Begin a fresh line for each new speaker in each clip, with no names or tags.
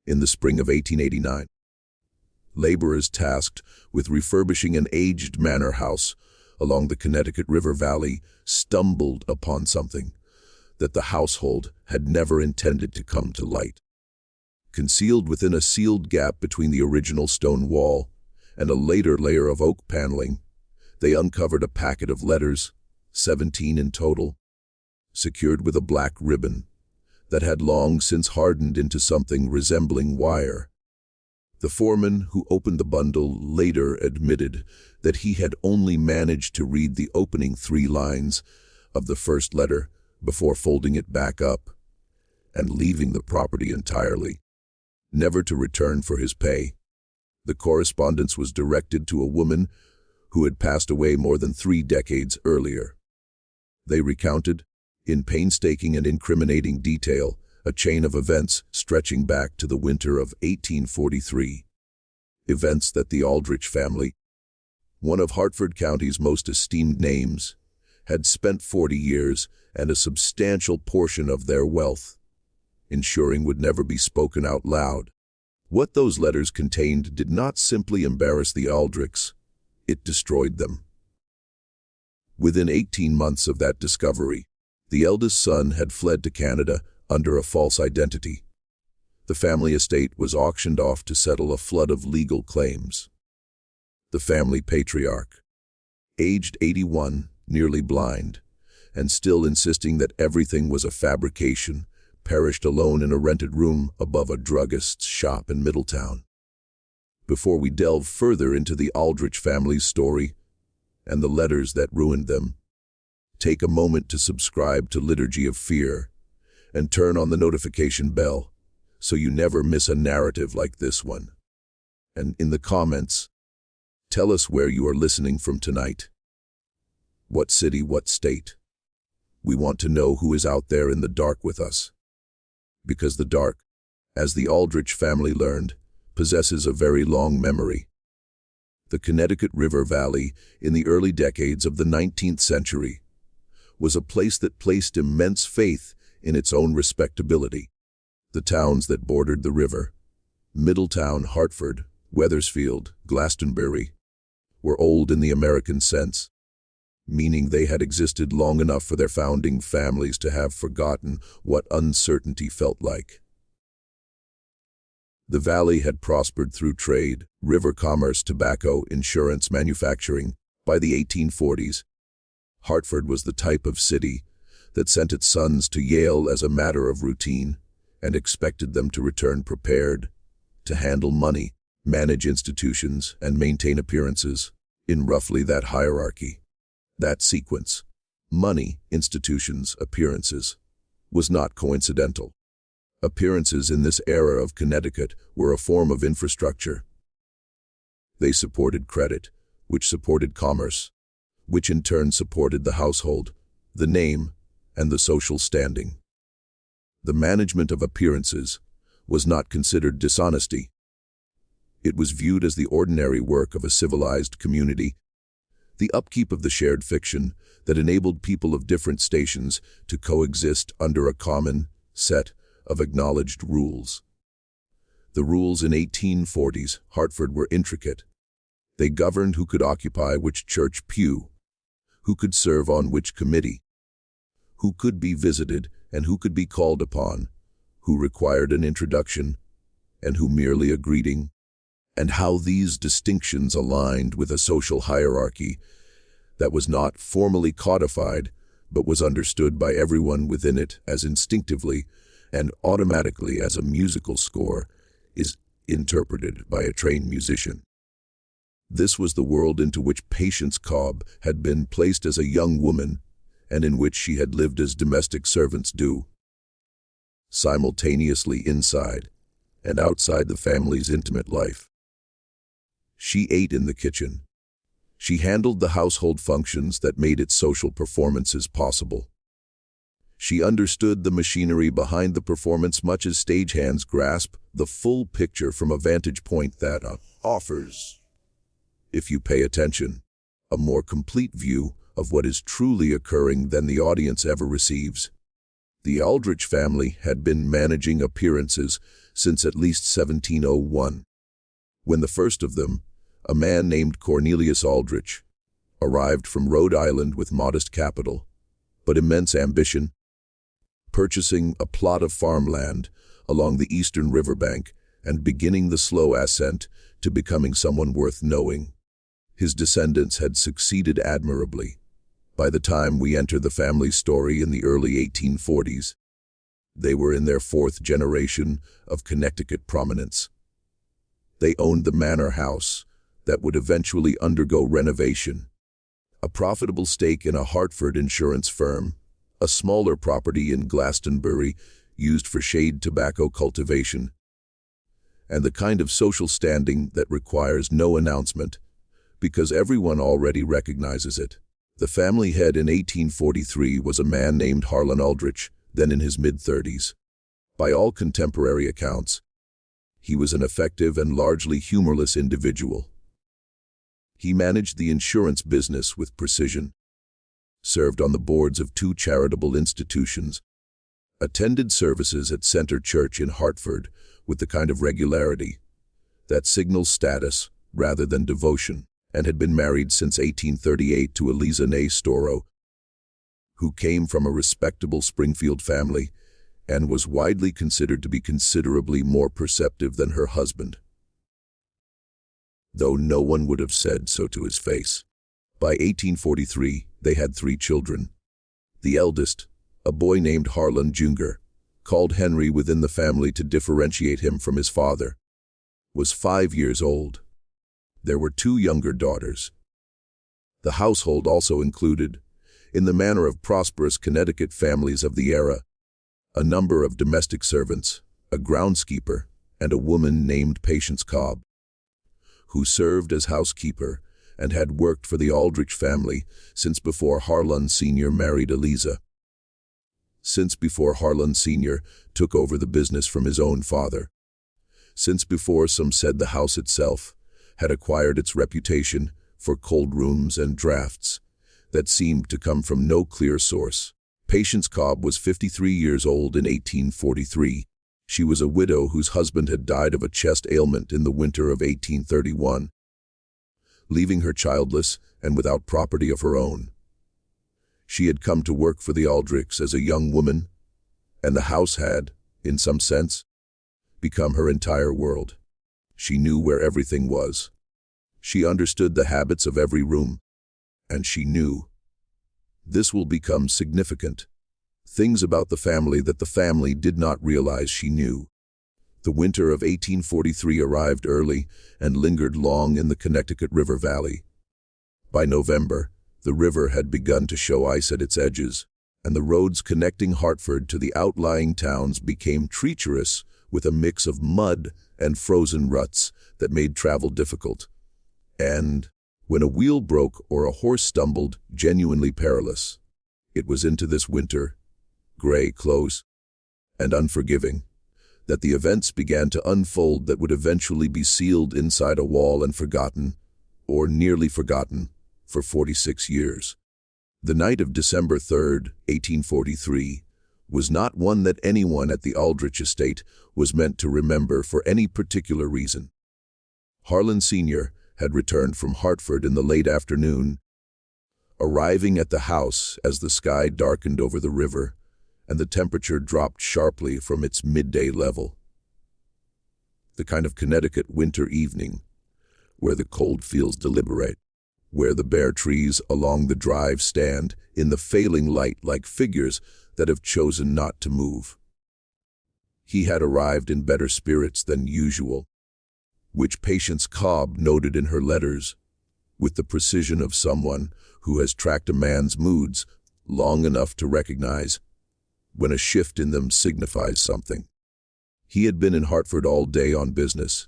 In the spring of 1889, laborers tasked with refurbishing an aged manor house along the Connecticut River Valley stumbled upon something that the household had never intended to come to light. Concealed within a sealed gap between the original stone wall and a later layer of oak paneling, they uncovered a packet of letters, 17 in total, secured with a black ribbon that had long since hardened into something resembling wire. The foreman who opened the bundle later admitted that he had only managed to read the opening 3 lines of the first letter before folding it back up and leaving the property entirely, never to return for his pay. The correspondence was directed to a woman who had passed away more than 3 decades earlier. They recounted, in painstaking and incriminating detail, a chain of events stretching back to the winter of 1843. Events that the Aldrich family, one of Hartford County's most esteemed names, had spent 40 years and a substantial portion of their wealth ensuring would never be spoken out loud. What those letters contained did not simply embarrass the Aldrichs, it destroyed them. Within 18 months of that discovery, the eldest son had fled to Canada under a false identity. The family estate was auctioned off to settle a flood of legal claims. The family patriarch, aged 81, nearly blind, and still insisting that everything was a fabrication, perished alone in a rented room above a druggist's shop in Middletown. Before we delve further into the Aldrich family's story and the letters that ruined them, take a moment to subscribe to Liturgy of Fear and turn on the notification bell so you never miss a narrative like this one. And in the comments, tell us where you are listening from tonight. What city, what state? We want to know who is out there in the dark with us. Because the dark, as the Aldrich family learned, possesses a very long memory. The Connecticut River Valley, in the early decades of the 19th century, was a place that placed immense faith in its own respectability. The towns that bordered the river, Middletown, Hartford, Wethersfield, Glastonbury, were old in the American sense, meaning they had existed long enough for their founding families to have forgotten what uncertainty felt like. The valley had prospered through trade, river commerce, tobacco, insurance, manufacturing. By the 1840s, Hartford was the type of city that sent its sons to Yale as a matter of routine and expected them to return prepared to handle money, manage institutions, and maintain appearances in roughly that hierarchy. That sequence, money, institutions, appearances, was not coincidental. Appearances in this era of Connecticut were a form of infrastructure. They supported credit, which supported commerce, which in turn supported the household, the name, and the social standing. The management of appearances was not considered dishonesty. It was viewed as the ordinary work of a civilized community, the upkeep of the shared fiction that enabled people of different stations to coexist under a common set of acknowledged rules. The rules in 1840s Hartford were intricate. They governed who could occupy which church pew, who could serve on which committee, who could be visited and who could be called upon, who required an introduction and who merely a greeting, and how these distinctions aligned with a social hierarchy that was not formally codified but was understood by everyone within it as instinctively and automatically as a musical score is interpreted by a trained musician. This was the world into which Patience Cobb had been placed as a young woman and in which she had lived as domestic servants do, simultaneously inside and outside the family's intimate life. She ate in the kitchen. She handled the household functions that made its social performances possible. She understood the machinery behind the performance much as stagehands grasp the full picture from a vantage point that offers, if you pay attention, a more complete view of what is truly occurring than the audience ever receives. The Aldrich family had been managing appearances since at least 1701, when the first of them, a man named Cornelius Aldrich, arrived from Rhode Island with modest capital, but immense ambition, purchasing a plot of farmland along the eastern riverbank and beginning the slow ascent to becoming someone worth knowing. His descendants had succeeded admirably. By the time we enter the family story in the early 1840s, they were in their fourth generation of Connecticut prominence. They owned the manor house that would eventually undergo renovation, a profitable stake in a Hartford insurance firm, a smaller property in Glastonbury used for shade tobacco cultivation, and the kind of social standing that requires no announcement because everyone already recognizes it. The family head in 1843 was a man named Harlan Aldrich, then in his mid-30s. By all contemporary accounts, he was an effective and largely humorless individual. He managed the insurance business with precision, served on the boards of 2 charitable institutions, attended services at Center Church in Hartford with the kind of regularity that signals status rather than devotion, and had been married since 1838 to Eliza née Storrow, who came from a respectable Springfield family and was widely considered to be considerably more perceptive than her husband, though no one would have said so to his face. By 1843, they had 3 children. The eldest, a boy named Harlan Jr., called Henry within the family to differentiate him from his father, was 5 years old. There were 2 younger daughters. The household also included, in the manner of prosperous Connecticut families of the era, a number of domestic servants, a groundskeeper, and a woman named Patience Cobb, who served as housekeeper and had worked for the Aldrich family since before Harlan Sr. married Eliza. Since before Harlan Sr. took over the business from his own father. Since before some said the house itself had acquired its reputation for cold rooms and drafts that seemed to come from no clear source. Patience Cobb was 53 years old in 1843. She was a widow whose husband had died of a chest ailment in the winter of 1831, leaving her childless and without property of her own. She had come to work for the Aldrichs as a young woman, and the house had, in some sense, become her entire world. She knew where everything was. She understood the habits of every room, and she knew this will become significant. Things about the family that the family did not realize she knew. The winter of 1843 arrived early and lingered long in the Connecticut River Valley. By November, the river had begun to show ice at its edges, and the roads connecting Hartford to the outlying towns became treacherous with a mix of mud and frozen ruts that made travel difficult, and, when a wheel broke or a horse stumbled, genuinely perilous. It was into this winter, gray, close, and unforgiving, that the events began to unfold that would eventually be sealed inside a wall and forgotten, or nearly forgotten, for 46 years. The night of December 3rd, 1843, was not one that anyone at the Aldrich estate was meant to remember for any particular reason. Harlan Sr. had returned from Hartford in the late afternoon, arriving at the house as the sky darkened over the river and the temperature dropped sharply from its midday level. The kind of Connecticut winter evening where the cold fields deliberate, where the bare trees along the drive stand in the failing light like figures that have chosen not to move. He had arrived in better spirits than usual, which Patience Cobb noted in her letters, with the precision of someone who has tracked a man's moods long enough to recognize when a shift in them signifies something. He had been in Hartford all day on business.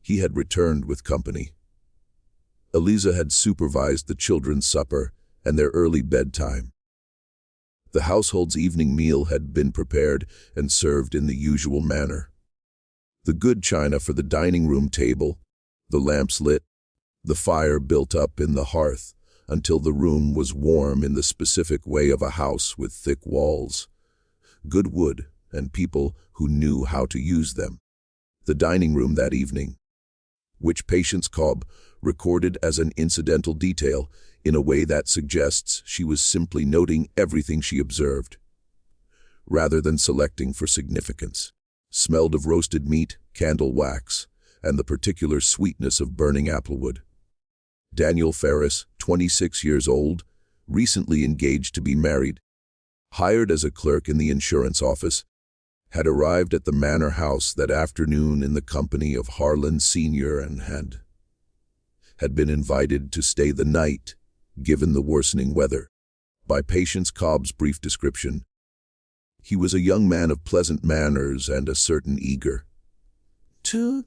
He had returned with company. Eliza had supervised the children's supper and their early bedtime. The household's evening meal had been prepared and served in the usual manner. The good china for the dining room table, the lamps lit, the fire built up in the hearth until the room was warm in the specific way of a house with thick walls, good wood, and people who knew how to use them. The dining room that evening, which Patience Cobb recorded as an incidental detail in a way that suggests she was simply noting everything she observed, rather than selecting for significance, smelled of roasted meat, candle wax, and the particular sweetness of burning applewood. Daniel Ferris, 26 years old, recently engaged to be married, hired as a clerk in the insurance office, had arrived at the manor house that afternoon in the company of Harlan Sr. and had been invited to stay the night, given the worsening weather. By Patience Cobb's brief description, he was a young man of pleasant manners and a certain eager to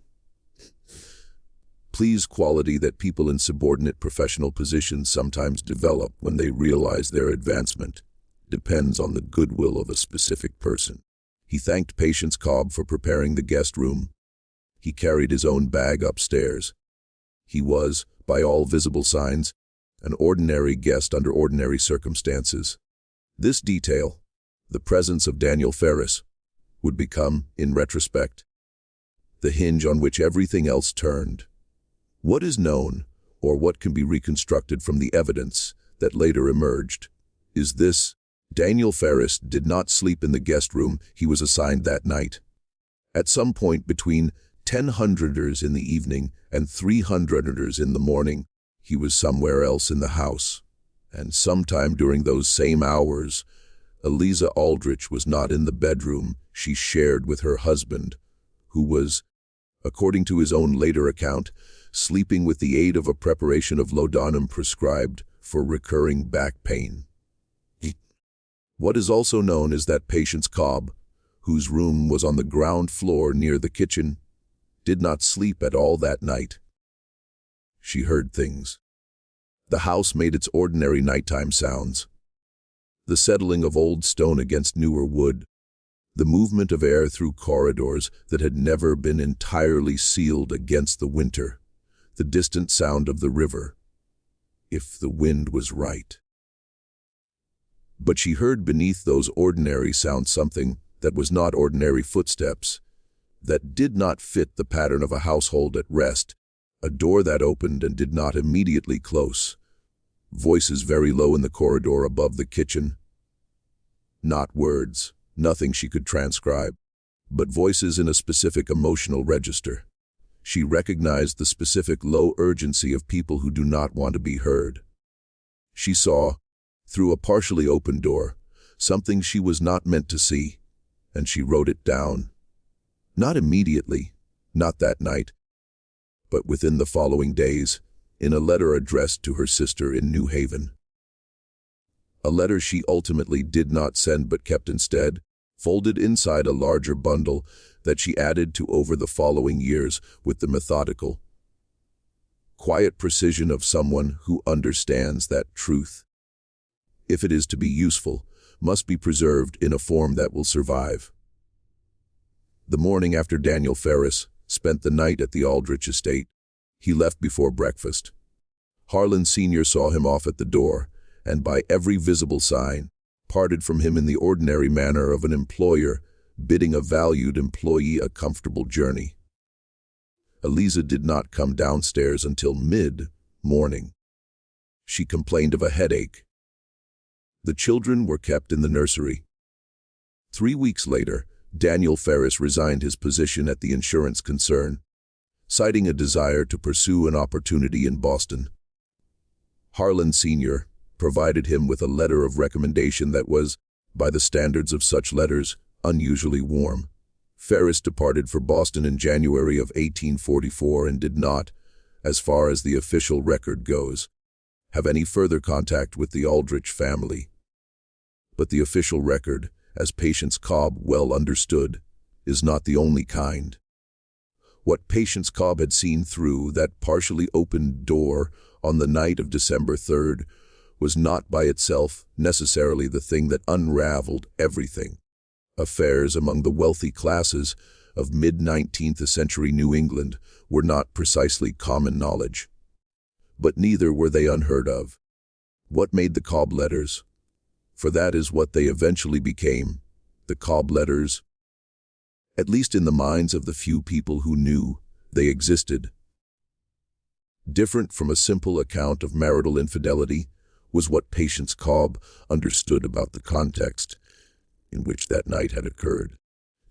please quality that people in subordinate professional positions sometimes develop when they realize their advancement depends on the goodwill of a specific person. He thanked Patience Cobb for preparing the guest room. He carried his own bag upstairs. He was, by all visible signs, an ordinary guest under ordinary circumstances. This detail, the presence of Daniel Ferris, would become, in retrospect, the hinge on which everything else turned. What is known, or what can be reconstructed from the evidence that later emerged, is this: Daniel Ferris did not sleep in the guest room he was assigned that night. At some point between 10:00 in the evening and 3:00 in the morning, he was somewhere else in the house, and sometime during those same hours, Eliza Aldrich was not in the bedroom she shared with her husband, who was, according to his own later account, sleeping with the aid of a preparation of laudanum prescribed for recurring back pain. What is also known is that Patience Cobb, whose room was on the ground floor near the kitchen, did not sleep at all that night. She heard things. The house made its ordinary nighttime sounds: the settling of old stone against newer wood, the movement of air through corridors that had never been entirely sealed against the winter, the distant sound of the river, if the wind was right. But she heard beneath those ordinary sounds something that was not ordinary: footsteps that did not fit the pattern of a household at rest, a door that opened and did not immediately close, voices very low in the corridor above the kitchen. Not words, nothing she could transcribe, but voices in a specific emotional register. She recognized the specific low urgency of people who do not want to be heard. She saw, through a partially open door, something she was not meant to see, and she wrote it down. Not immediately, not that night, but within the following days, in a letter addressed to her sister in New Haven. A letter she ultimately did not send but kept instead, folded inside a larger bundle that she added to over the following years with the methodical, quiet precision of someone who understands that truth, if it is to be useful, must be preserved in a form that will survive. The morning after Daniel Ferris spent the night at the Aldrich estate, he left before breakfast. Harlan Sr. saw him off at the door, and by every visible sign, parted from him in the ordinary manner of an employer bidding a valued employee a comfortable journey. Eliza did not come downstairs until mid-morning. She complained of a headache. The children were kept in the nursery. 3 weeks later, Daniel Ferris resigned his position at the insurance concern, citing a desire to pursue an opportunity in Boston. Harlan Sr. provided him with a letter of recommendation that was, by the standards of such letters, unusually warm. Ferris departed for Boston in January of 1844 and did not, as far as the official record goes, have any further contact with the Aldrich family. But the official record, as Patience Cobb well understood, is not the only kind. What Patience Cobb had seen through that partially opened door on the night of December 3rd was not by itself necessarily the thing that unraveled everything. Affairs among the wealthy classes of mid-19th century New England were not precisely common knowledge. But neither were they unheard of. What made the Cobb letters? For that is what they eventually became, The Cobb letters, at least in the minds of the few people who knew they existed. Different from a simple account of marital infidelity was what Patience Cobb understood about the context in which that night had occurred.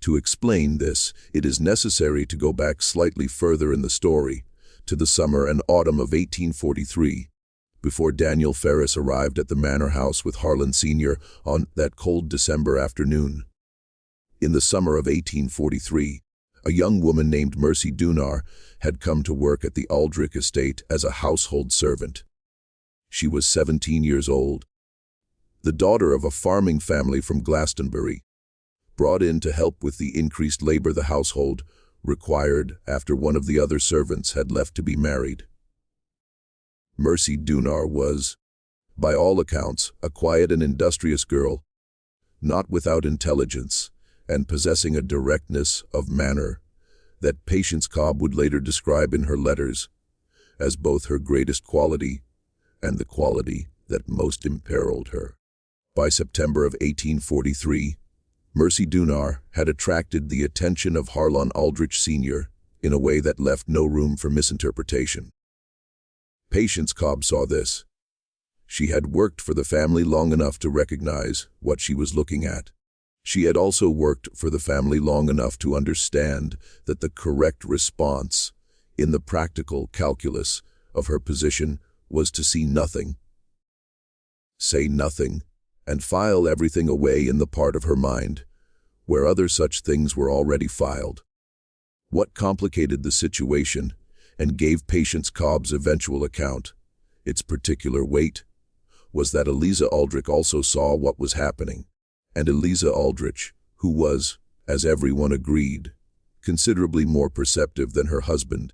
To explain this, it is necessary to go back slightly further in the story, to the summer and autumn of 1843, before Daniel Ferris arrived at the manor house with Harlan Sr. on that cold December afternoon. In the summer of 1843, a young woman named Mercy Dunar had come to work at the Aldrich estate as a household servant. She was 17 years old, the daughter of a farming family from Glastonbury, brought in to help with the increased labor the household required after one of the other servants had left to be married. Mercy Dunar was, by all accounts, a quiet and industrious girl, not without intelligence, and possessing a directness of manner that Patience Cobb would later describe in her letters as both her greatest quality and the quality that most imperiled her. By September of 1843, Mercy Dunar had attracted the attention of Harlan Aldrich Sr. in a way that left no room for misinterpretation. Patience Cobb saw this. She had worked for the family long enough to recognize what she was looking at. She had also worked for the family long enough to understand that the correct response in the practical calculus of her position was to see nothing, say nothing, and file everything away in the part of her mind where other such things were already filed. What complicated the situation and gave Patience Cobb's eventual account its particular weight was that Eliza Aldrich also saw what was happening, and Eliza Aldrich, who was, as everyone agreed, considerably more perceptive than her husband,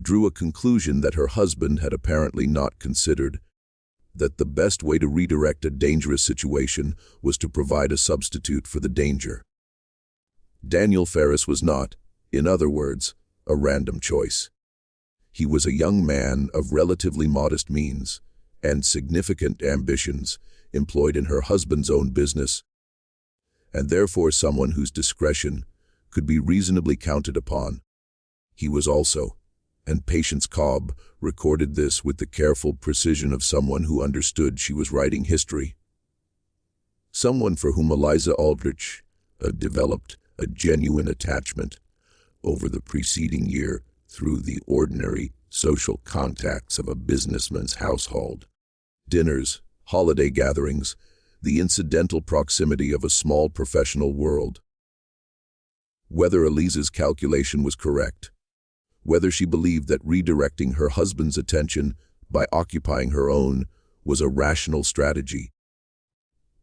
drew a conclusion that her husband had apparently not considered, that the best way to redirect a dangerous situation was to provide a substitute for the danger. Daniel Ferris was not, in other words, a random choice. He was a young man of relatively modest means and significant ambitions, employed in her husband's own business, and therefore someone whose discretion could be reasonably counted upon. He was also, and Patience Cobb recorded this with the careful precision of someone who understood she was writing history, someone for whom Eliza Aldrich developed a genuine attachment over the preceding year through the ordinary social contacts of a businessman's household. Dinners, holiday gatherings, the incidental proximity of a small professional world. Whether Eliza's calculation was correct, whether she believed that redirecting her husband's attention by occupying her own was a rational strategy,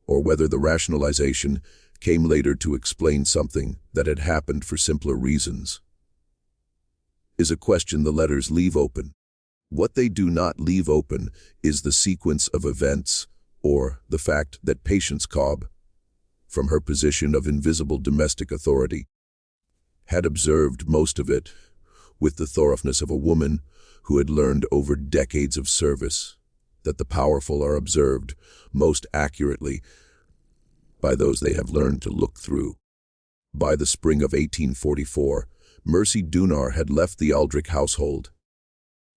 or whether the rationalization came later to explain something that had happened for simpler reasons, is a question the letters leave open. What they do not leave open is the sequence of events, or the fact that Patience Cobb, from her position of invisible domestic authority, had observed most of it with the thoroughness of a woman who had learned over decades of service that the powerful are observed most accurately by those they have learned to look through. By the spring of 1844, Mercy Dunar had left the Aldrich household.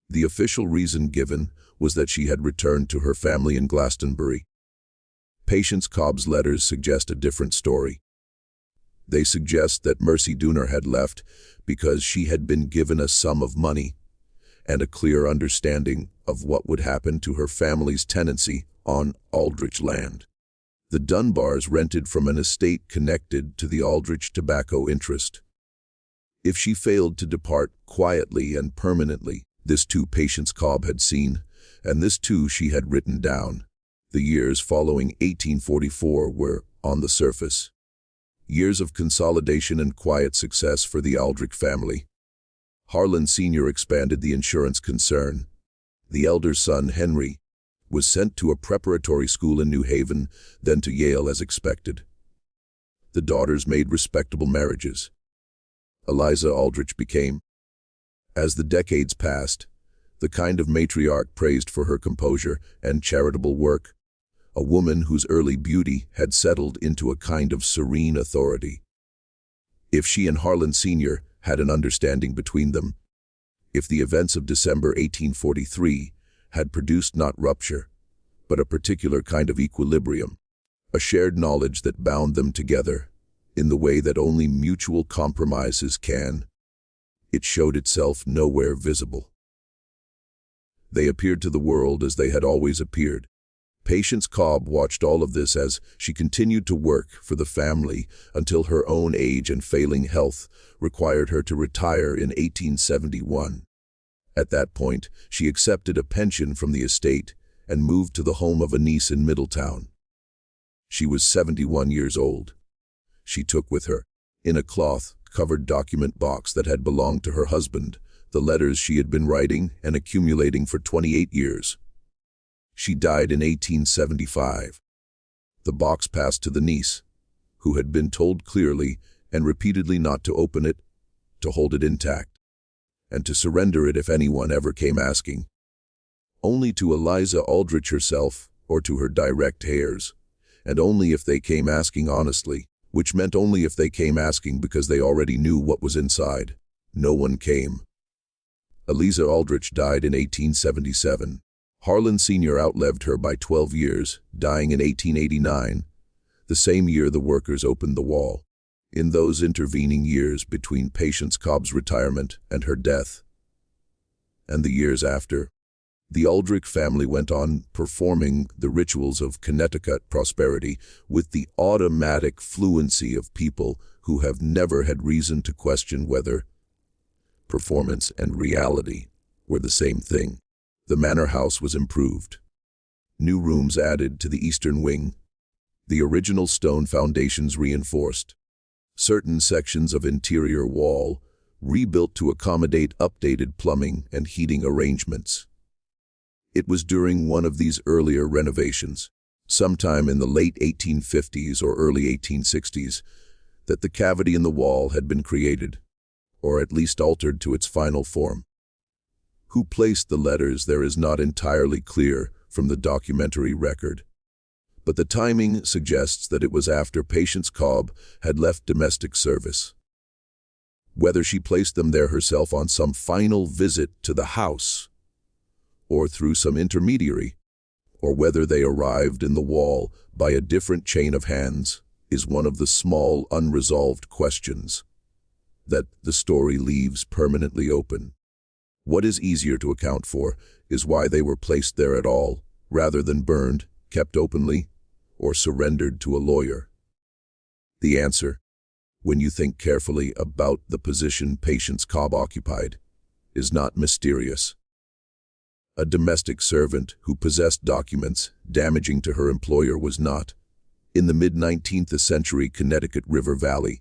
The official reason given was that she had returned to her family in Glastonbury. Patience Cobb's letters suggest a different story. They suggest that Mercy Dunar had left because she had been given a sum of money and a clear understanding of what would happen to her family's tenancy on Aldrich land. The Dunbars rented from an estate connected to the Aldrich tobacco interest. If she failed to depart quietly and permanently, this too Patience Cobb had seen, and this too she had written down. The years following 1844 were, on the surface, years of consolidation and quiet success for the Aldrich family. Harlan Sr. expanded the insurance concern. The elder son, Henry, was sent to a preparatory school in New Haven, then to Yale as expected. The daughters made respectable marriages. Eliza Aldrich became, as the decades passed, the kind of matriarch praised for her composure and charitable work, a woman whose early beauty had settled into a kind of serene authority. If she and Harlan Sr. had an understanding between them, if the events of December 1843 had produced not rupture, but a particular kind of equilibrium, a shared knowledge that bound them together in the way that only mutual compromises can, it showed itself nowhere visible. They appeared to the world as they had always appeared. Patience Cobb watched all of this as she continued to work for the family until her own age and failing health required her to retire in 1871. At that point, she accepted a pension from the estate and moved to the home of a niece in Middletown. She was 71 years old. She took with her, in a cloth-covered document box that had belonged to her husband, the letters she had been writing and accumulating for 28 years. She died in 1875. The box passed to the niece, who had been told clearly and repeatedly not to open it, to hold it intact, and to surrender it if anyone ever came asking. Only to Eliza Aldrich herself or to her direct heirs, and only if they came asking honestly, which meant only if they came asking because they already knew what was inside. No one came. Eliza Aldrich died in 1877. Harlan Sr. outlived her by 12 years, dying in 1889, the same year the workers opened the wall. In those intervening years between Patience Cobb's retirement and her death, and the years after, the Aldrich family went on performing the rituals of Connecticut prosperity with the automatic fluency of people who have never had reason to question whether performance and reality were the same thing. The manor house was improved. New rooms added to the eastern wing. The original stone foundations reinforced. Certain sections of interior wall rebuilt to accommodate updated plumbing and heating arrangements. It was during one of these earlier renovations, sometime in the late 1850s or early 1860s, that the cavity in the wall had been created, or at least altered to its final form. Who placed the letters there is not entirely clear from the documentary record, but the timing suggests that it was after Patience Cobb had left domestic service. Whether she placed them there herself on some final visit to the house, or through some intermediary, or whether they arrived in the wall by a different chain of hands, is one of the small unresolved questions that the story leaves permanently open. What is easier to account for is why they were placed there at all, rather than burned, kept openly, or surrendered to a lawyer. The answer, when you think carefully about the position Patience Cobb occupied, is not mysterious. A domestic servant who possessed documents damaging to her employer was not, in the mid-19th century Connecticut River Valley,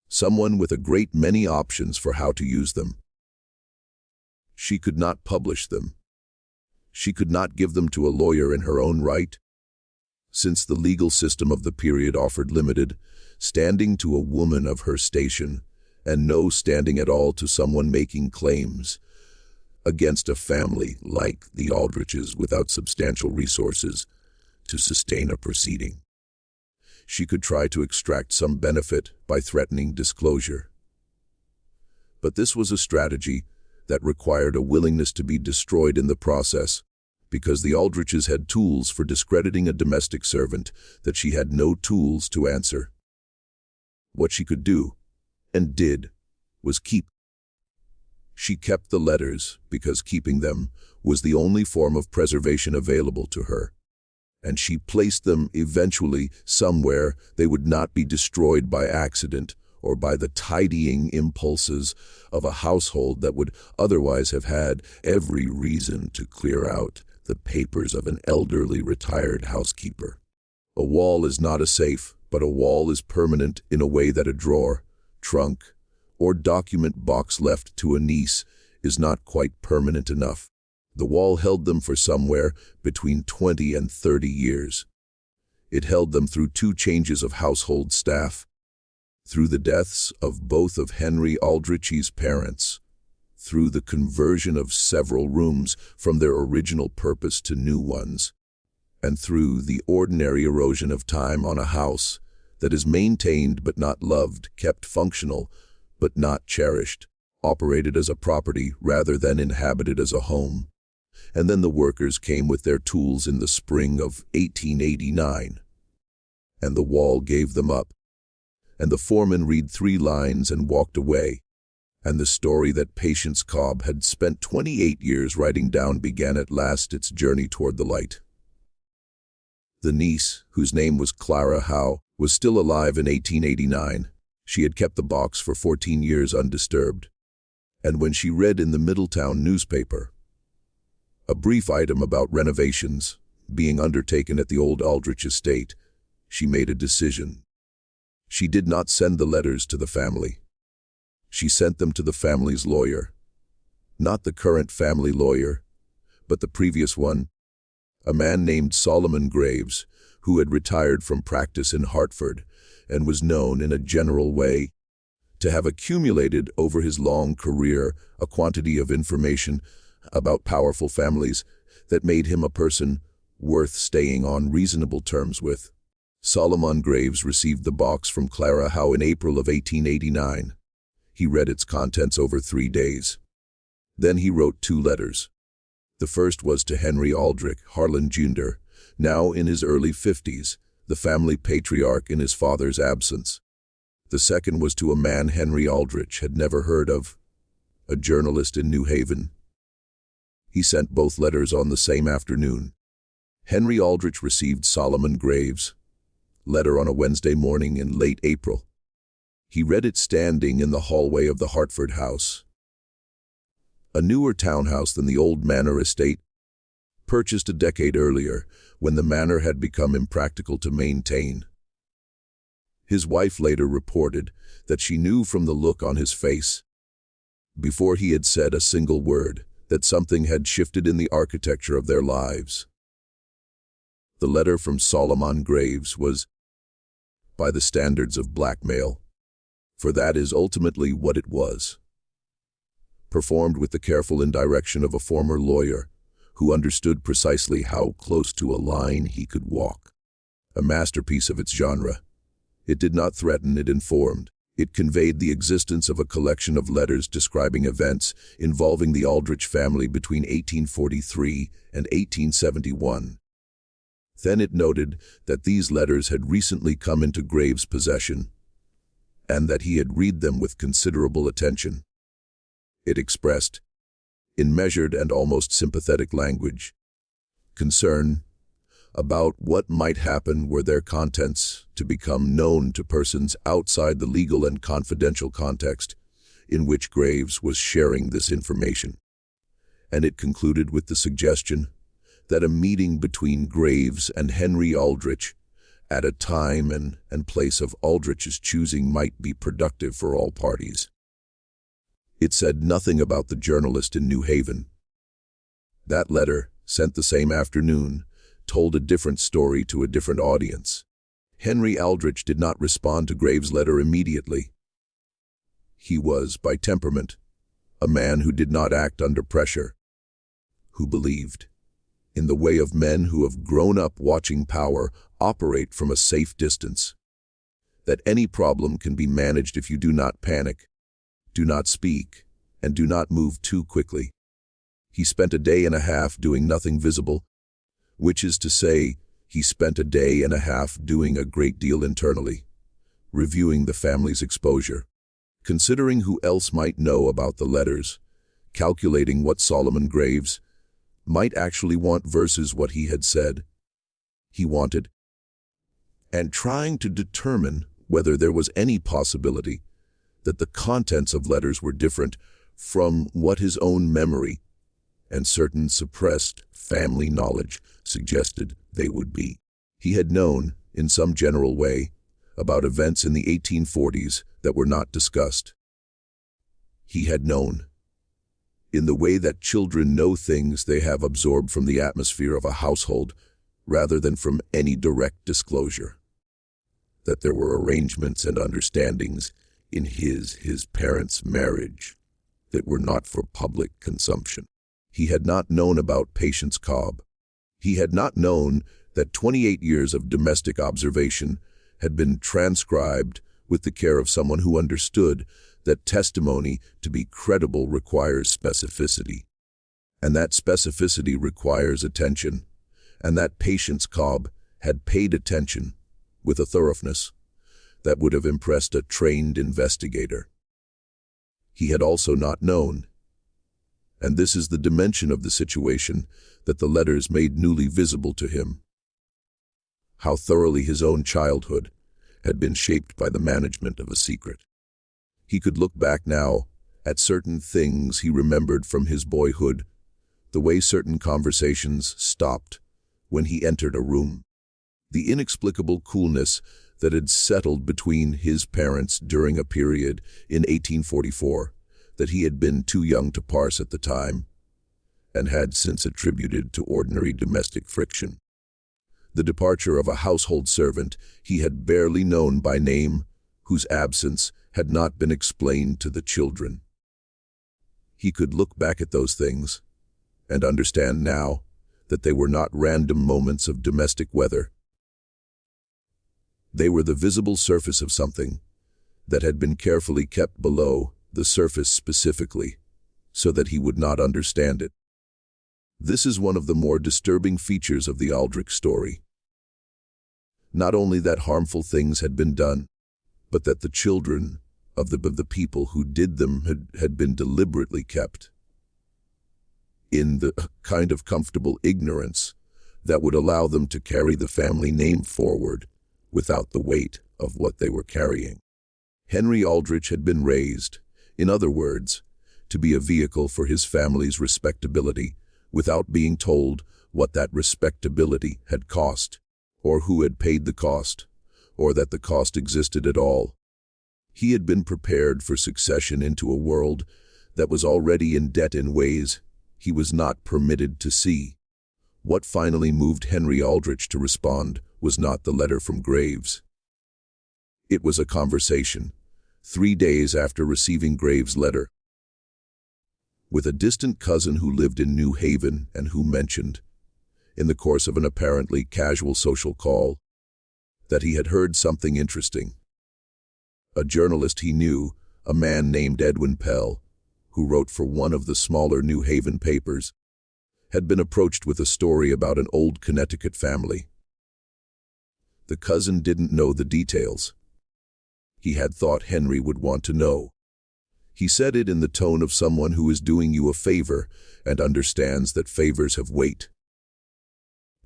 someone with a great many options for how to use them. She could not publish them. She could not give them to a lawyer in her own right, since the legal system of the period offered limited standing to a woman of her station and no standing at all to someone making claims against a family like the Aldriches without substantial resources to sustain a proceeding. She could try to extract some benefit by threatening disclosure. But this was a strategy that required a willingness to be destroyed in the process, because the Aldriches had tools for discrediting a domestic servant that she had no tools to answer. What she could do, and did, was keep. She kept the letters because keeping them was the only form of preservation available to her, and she placed them eventually somewhere they would not be destroyed by accident or by the tidying impulses of a household that would otherwise have had every reason to clear out the papers of an elderly retired housekeeper. A wall is not a safe, but a wall is permanent in a way that a drawer, trunk, or document box left to a niece is not quite permanent enough. The wall held them for somewhere between 20 and 30 years. It held them through 2 changes of household staff, through the deaths of both of Henry Aldrich's parents, through the conversion of several rooms from their original purpose to new ones, and through the ordinary erosion of time on a house that is maintained but not loved, kept functional but not cherished, operated as a property rather than inhabited as a home. And then the workers came with their tools in the spring of 1889, and the wall gave them up, and the foreman read 3 lines and walked away, and the story that Patience Cobb had spent 28 years writing down began at last its journey toward the light. The niece, whose name was Clara Howe, was still alive in 1889. She had kept the box for 14 years undisturbed, and when she read in the Middletown newspaper a brief item about renovations being undertaken at the old Aldrich estate, she made a decision. She did not send the letters to the family. She sent them to the family's lawyer. Not the current family lawyer, but the previous one, a man named Solomon Graves, who had retired from practice in Hartford and was known in a general way to have accumulated over his long career a quantity of information about powerful families that made him a person worth staying on reasonable terms with. Solomon Graves received the box from Clara Howe in April of 1889. He read its contents over 3 days. Then he wrote 2 letters. The first was to Henry Aldrich, Harlan Jr., now in his early 50s, the family patriarch in his father's absence. The second was to a man Henry Aldrich had never heard of, a journalist in New Haven. He sent both letters on the same afternoon. Henry Aldrich received Solomon Graves' letter on a Wednesday morning in late April. He read it standing in the hallway of the Hartford house, a newer townhouse than the old manor estate, purchased a decade earlier when the manor had become impractical to maintain. His wife later reported that she knew from the look on his face, before he had said a single word, that something had shifted in the architecture of their lives. The letter from Solomon Graves was, by the standards of blackmail, for that is ultimately what it was, performed with the careful indirection of a former lawyer who understood precisely how close to a line he could walk. A masterpiece of its genre. It did not threaten, it informed. It conveyed the existence of a collection of letters describing events involving the Aldrich family between 1843 and 1871. Then it noted that these letters had recently come into Graves' possession, and that he had read them with considerable attention. It expressed, in measured and almost sympathetic language, concern about what might happen were their contents to become known to persons outside the legal and confidential context in which Graves was sharing this information. And it concluded with the suggestion that a meeting between Graves and Henry Aldrich at a time and place of Aldrich's choosing might be productive for all parties. It said nothing about the journalist in New Haven. That letter, sent the same afternoon, told a different story to a different audience. Henry Aldrich did not respond to Graves' letter immediately. He was, by temperament, a man who did not act under pressure, who believed, in the way of men who have grown up watching power operate from a safe distance, that any problem can be managed if you do not panic, do not speak, and do not move too quickly. He spent a day and a half doing nothing visible, which is to say, he spent a day and a half doing a great deal internally, reviewing the family's exposure, considering who else might know about the letters, calculating what Solomon Graves might actually want versus what he had said he wanted, and trying to determine whether there was any possibility that the contents of letters were different from what his own memory and certain suppressed family knowledge suggested they would be. He had known, in some general way, about events in the 1840s that were not discussed. He had known, in the way that children know things they have absorbed from the atmosphere of a household rather than from any direct disclosure, that there were arrangements and understandings in his parents' marriage that were not for public consumption. He had not known about Patience Cobb. He had not known that 28 years of domestic observation had been transcribed with the care of someone who understood that testimony to be credible requires specificity. And that specificity requires attention, and that patience Cobb had paid attention with a thoroughness that would have impressed a trained investigator. He had also not known, and this is the dimension of the situation that the letters made newly visible to him, how thoroughly his own childhood had been shaped by the management of a secret. He could look back now at certain things he remembered from his boyhood, the way certain conversations stopped when he entered a room, the inexplicable coolness that had settled between his parents during a period in 1844 that he had been too young to parse at the time, and had since attributed to ordinary domestic friction. The departure of a household servant he had barely known by name, whose absence had not been explained to the children. He could look back at those things and understand now that they were not random moments of domestic weather. They were the visible surface of something that had been carefully kept below the surface specifically, so that he would not understand it. This is one of the more disturbing features of the Aldrich story. Not only that harmful things had been done, but that the children of the people who did them had been deliberately kept in the kind of comfortable ignorance that would allow them to carry the family name forward without the weight of what they were carrying. Henry Aldrich had been raised, in other words, to be a vehicle for his family's respectability without being told what that respectability had cost, or who had paid the cost, or that the cost existed at all. He had been prepared for succession into a world that was already in debt in ways he was not permitted to see. What finally moved Henry Aldrich to respond was not the letter from Graves. It was a conversation, 3 days after receiving Graves' letter, with a distant cousin who lived in New Haven and who mentioned, in the course of an apparently casual social call, that he had heard something interesting. A journalist he knew, a man named Edwin Pell, who wrote for one of the smaller New Haven papers, had been approached with a story about an old Connecticut family. The cousin didn't know the details. He had thought Henry would want to know. He said it in the tone of someone who is doing you a favor and understands that favors have weight.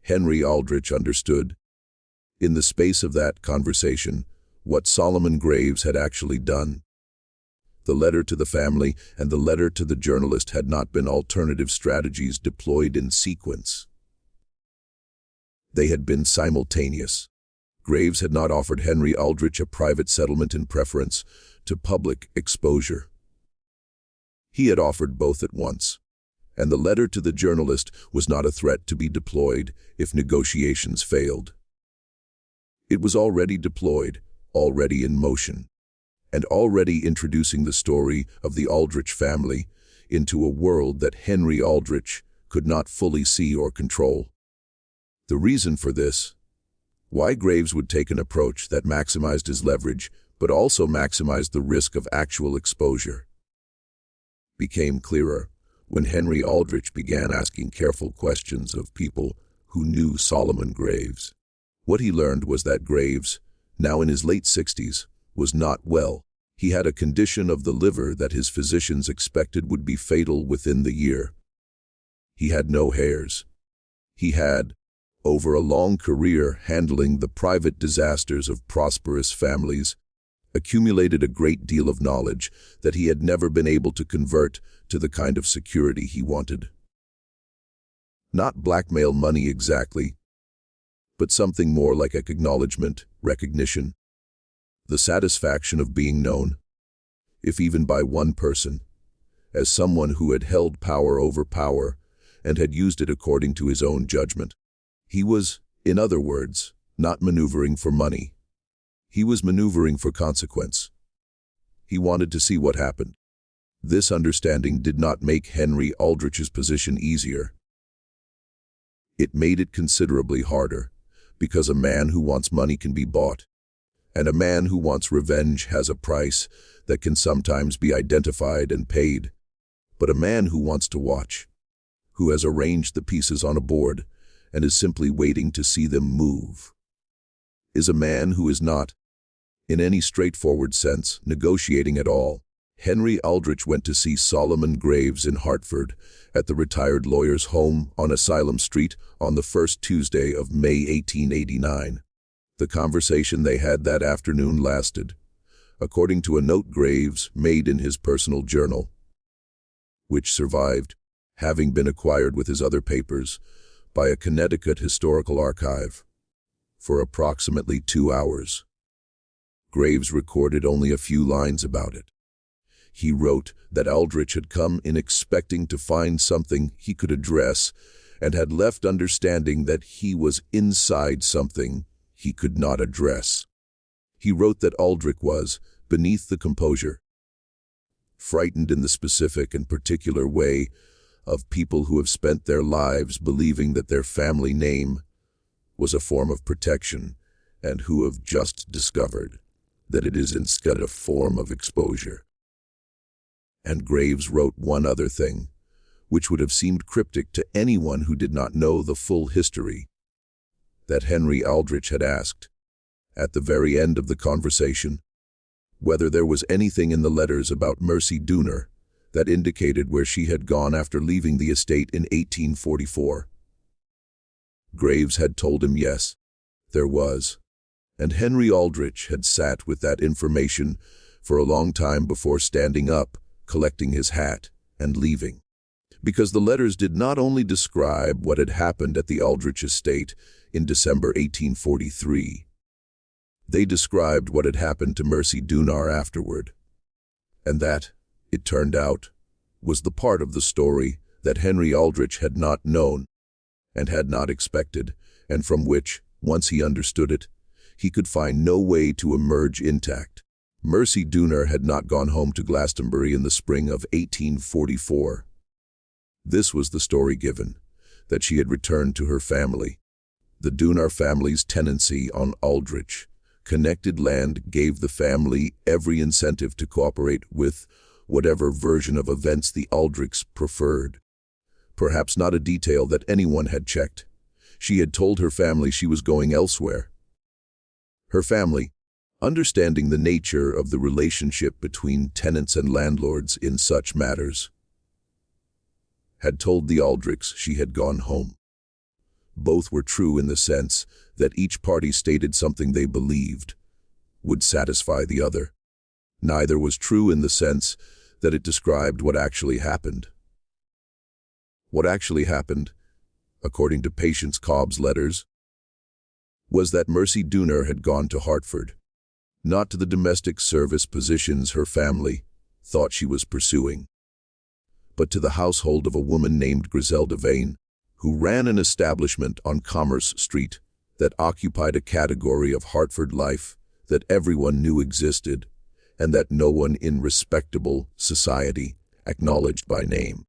Henry Aldrich understood, in the space of that conversation, what Solomon Graves had actually done. The letter to the family and the letter to the journalist had not been alternative strategies deployed in sequence. They had been simultaneous. Graves had not offered Henry Aldrich a private settlement in preference to public exposure. He had offered both at once, and the letter to the journalist was not a threat to be deployed if negotiations failed. It was already deployed, already in motion, and already introducing the story of the Aldrich family into a world that Henry Aldrich could not fully see or control. The reason for this, why Graves would take an approach that maximized his leverage but also maximized the risk of actual exposure, became clearer when Henry Aldrich began asking careful questions of people who knew Solomon Graves. What he learned was that Graves, now in his late 60s, was not well. He had a condition of the liver that his physicians expected would be fatal within the year. He had no heirs. He had, over a long career handling the private disasters of prosperous families, accumulated a great deal of knowledge that he had never been able to convert to the kind of security he wanted. Not blackmail money exactly, but something more like acknowledgement, recognition, the satisfaction of being known, if even by one person, as someone who had held power over power and had used it according to his own judgment. He was, in other words, not maneuvering for money. He was maneuvering for consequence. He wanted to see what happened. This understanding did not make Henry Aldrich's position easier. It made it considerably harder, because a man who wants money can be bought, and a man who wants revenge has a price that can sometimes be identified and paid. But a man who wants to watch, who has arranged the pieces on a board and is simply waiting to see them move, is a man who is not, in any straightforward sense, negotiating at all. Henry Aldrich went to see Solomon Graves in Hartford at the retired lawyer's home on Asylum Street on the first Tuesday of May 1889. The conversation they had that afternoon lasted, according to a note Graves made in his personal journal, which survived, having been acquired with his other papers by a Connecticut historical archive, for approximately 2 hours. Graves recorded only a few lines about it. He wrote that Aldrich had come in expecting to find something he could address and had left understanding that he was inside something he could not address. He wrote that Aldrich was, beneath the composure, frightened in the specific and particular way of people who have spent their lives believing that their family name was a form of protection and who have just discovered that it is instead a form of exposure. And Graves wrote one other thing, which would have seemed cryptic to anyone who did not know the full history, that Henry Aldrich had asked, at the very end of the conversation, whether there was anything in the letters about Mercy Dooner that indicated where she had gone after leaving the estate in 1844. Graves had told him yes, there was, and Henry Aldrich had sat with that information for a long time before standing up, collecting his hat, and leaving. Because the letters did not only describe what had happened at the Aldrich estate in December 1843, they described what had happened to Mercy Dooner afterward. And that, it turned out, was the part of the story that Henry Aldrich had not known and had not expected, and from which, once he understood it, he could find no way to emerge intact. Mercy Dooner had not gone home to Glastonbury in the spring of 1844. This was the story given, that she had returned to her family. The Dooner family's tenancy on Aldrich connected land gave the family every incentive to cooperate with whatever version of events the Aldrichs preferred. Perhaps not a detail that anyone had checked. She had told her family she was going elsewhere. Her family, understanding the nature of the relationship between tenants and landlords in such matters, had told the Aldrichs she had gone home. Both were true in the sense that each party stated something they believed would satisfy the other. Neither was true in the sense that it described what actually happened. What actually happened, according to Patience Cobb's letters, was that Mercy Dooner had gone to Hartford, not to the domestic service positions her family thought she was pursuing, but to the household of a woman named Griselda Vane, who ran an establishment on Commerce Street that occupied a category of Hartford life that everyone knew existed and that no one in respectable society acknowledged by name.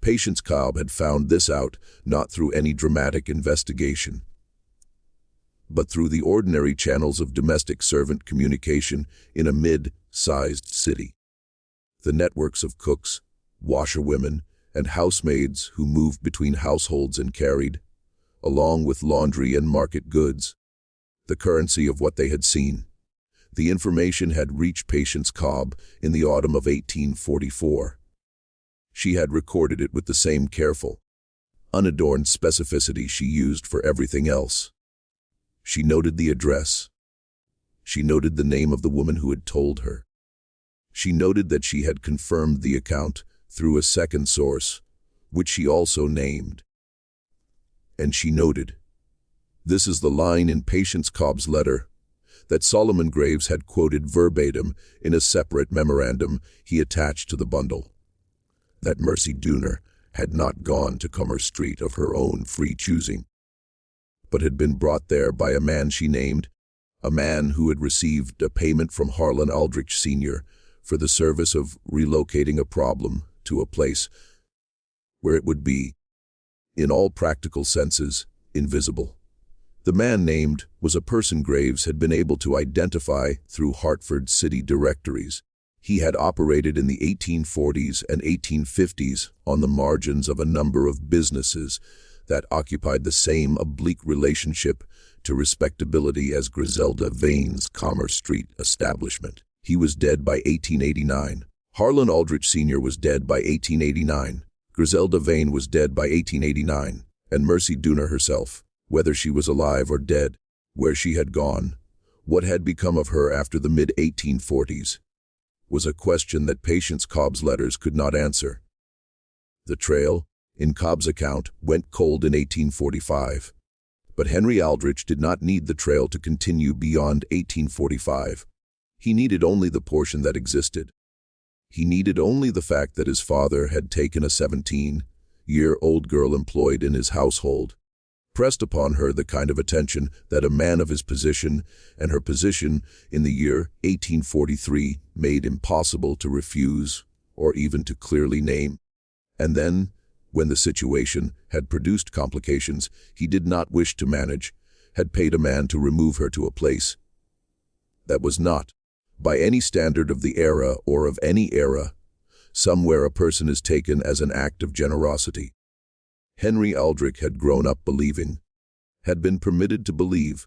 Patience Cobb had found this out not through any dramatic investigation, but through the ordinary channels of domestic servant communication in a mid-sized city. The networks of cooks, washerwomen, and housemaids who moved between households and carried, along with laundry and market goods, the currency of what they had seen. The information had reached Patience Cobb in the autumn of 1844. She had recorded it with the same careful, unadorned specificity she used for everything else. She noted the address. She noted the name of the woman who had told her. She noted that she had confirmed the account through a second source, which she also named. And she noted, this is the line in Patience Cobb's letter, that Solomon Graves had quoted verbatim in a separate memorandum he attached to the bundle, that Mercy Dooner had not gone to Commerce Street of her own free choosing, but had been brought there by a man she named, a man who had received a payment from Harlan Aldrich Sr. for the service of relocating a problem to a place where it would be, in all practical senses, invisible. The man named was a person Graves had been able to identify through Hartford city directories. He had operated in the 1840s and 1850s on the margins of a number of businesses that occupied the same oblique relationship to respectability as Griselda Vane's Commerce Street establishment. He was dead by 1889. Harlan Aldrich Sr. was dead by 1889. Griselda Vane was dead by 1889. And Mercy Dooner herself, whether she was alive or dead, where she had gone, what had become of her after the mid-1840s, was a question that Patience Cobb's letters could not answer. The trail, in Cobb's account, went cold in 1845. But Henry Aldrich did not need the trail to continue beyond 1845. He needed only the portion that existed. He needed only the fact that his father had taken a 17-year-old girl employed in his household, pressed upon her the kind of attention that a man of his position and her position in the year 1843 made impossible to refuse or even to clearly name. And then, when the situation had produced complications he did not wish to manage, had paid a man to remove her to a place that was not, by any standard of the era or of any era, somewhere a person is taken as an act of generosity. Henry Aldrich had grown up believing, had been permitted to believe,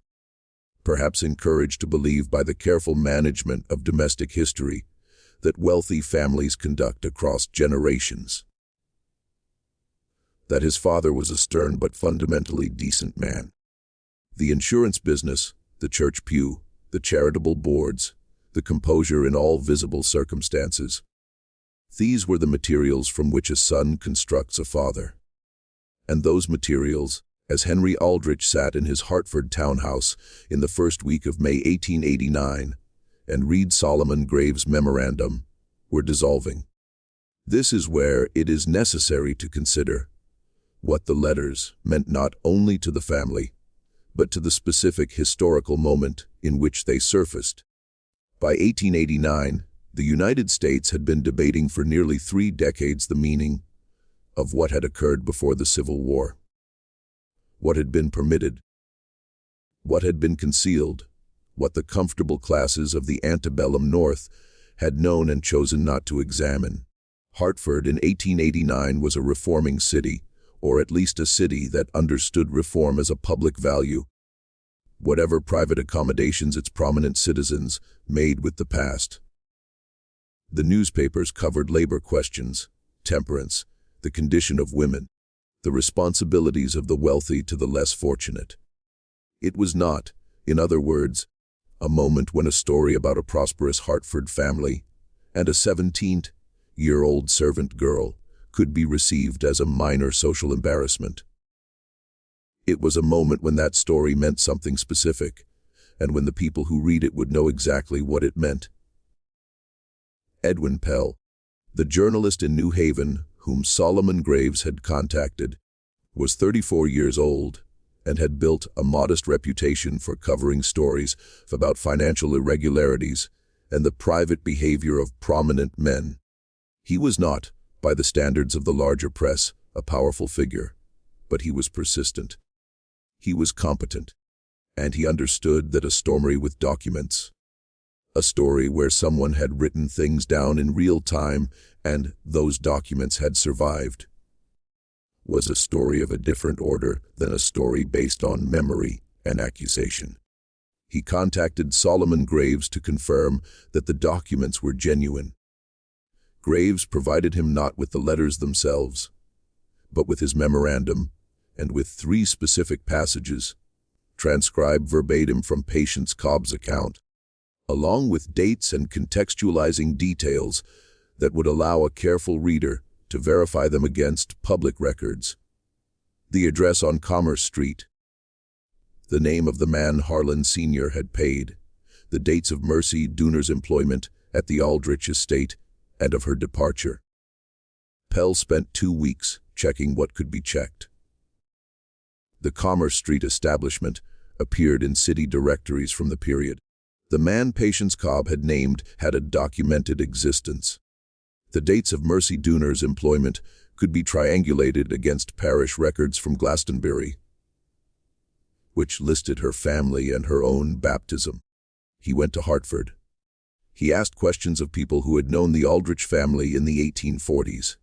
perhaps encouraged to believe by the careful management of domestic history, that wealthy families conduct across generations. That his father was a stern but fundamentally decent man. The insurance business, the church pew, the charitable boards, the composure in all visible circumstances. These were the materials from which a son constructs a father. And those materials, as Henry Aldrich sat in his Hartford townhouse in the first week of May 1889 and read Solomon Graves' memorandum, were dissolving. This is where it is necessary to consider what the letters meant not only to the family, but to the specific historical moment in which they surfaced. By 1889, the United States had been debating for nearly 3 decades the meaning of what had occurred before the Civil War. What had been permitted, what had been concealed, what the comfortable classes of the antebellum North had known and chosen not to examine. Hartford in 1889 was a reforming city, or at least a city that understood reform as a public value. Whatever private accommodations its prominent citizens made with the past. The newspapers covered labor questions, temperance, the condition of women, the responsibilities of the wealthy to the less fortunate. It was not, in other words, a moment when a story about a prosperous Hartford family and a 17-year-old servant girl could be received as a minor social embarrassment. It was a moment when that story meant something specific, and when the people who read it would know exactly what it meant. Edwin Pell, the journalist in New Haven whom Solomon Graves had contacted, was 34 years old and had built a modest reputation for covering stories about financial irregularities and the private behavior of prominent men. He was not, by the standards of the larger press, a powerful figure, but he was persistent. He was competent, and he understood that a story with documents, a story where someone had written things down in real time and those documents had survived, was a story of a different order than a story based on memory and accusation. He contacted Solomon Graves to confirm that the documents were genuine. Graves provided him not with the letters themselves, but with his memorandum, and with 3 specific passages, transcribed verbatim from Patience Cobb's account, along with dates and contextualizing details that would allow a careful reader to verify them against public records. The address on Commerce Street, the name of the man Harlan Sr. had paid, the dates of Mercy Dooner's employment at the Aldrich estate, and of her departure. Pell spent 2 weeks checking what could be checked. The Commerce Street establishment appeared in city directories from the period. The man Patience Cobb had named had a documented existence. The dates of Mercy Dooner's employment could be triangulated against parish records from Glastonbury, which listed her family and her own baptism. He went to Hartford. He asked questions of people who had known the Aldrich family in the 1840s.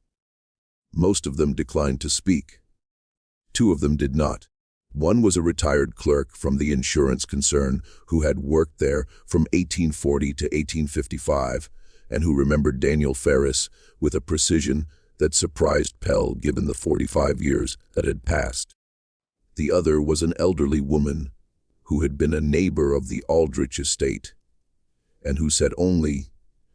Most of them declined to speak. Two of them did not. One was a retired clerk from the insurance concern who had worked there from 1840 to 1855 and who remembered Daniel Ferris with a precision that surprised Pell given the 45 years that had passed. The other was an elderly woman who had been a neighbor of the Aldrich estate and who said only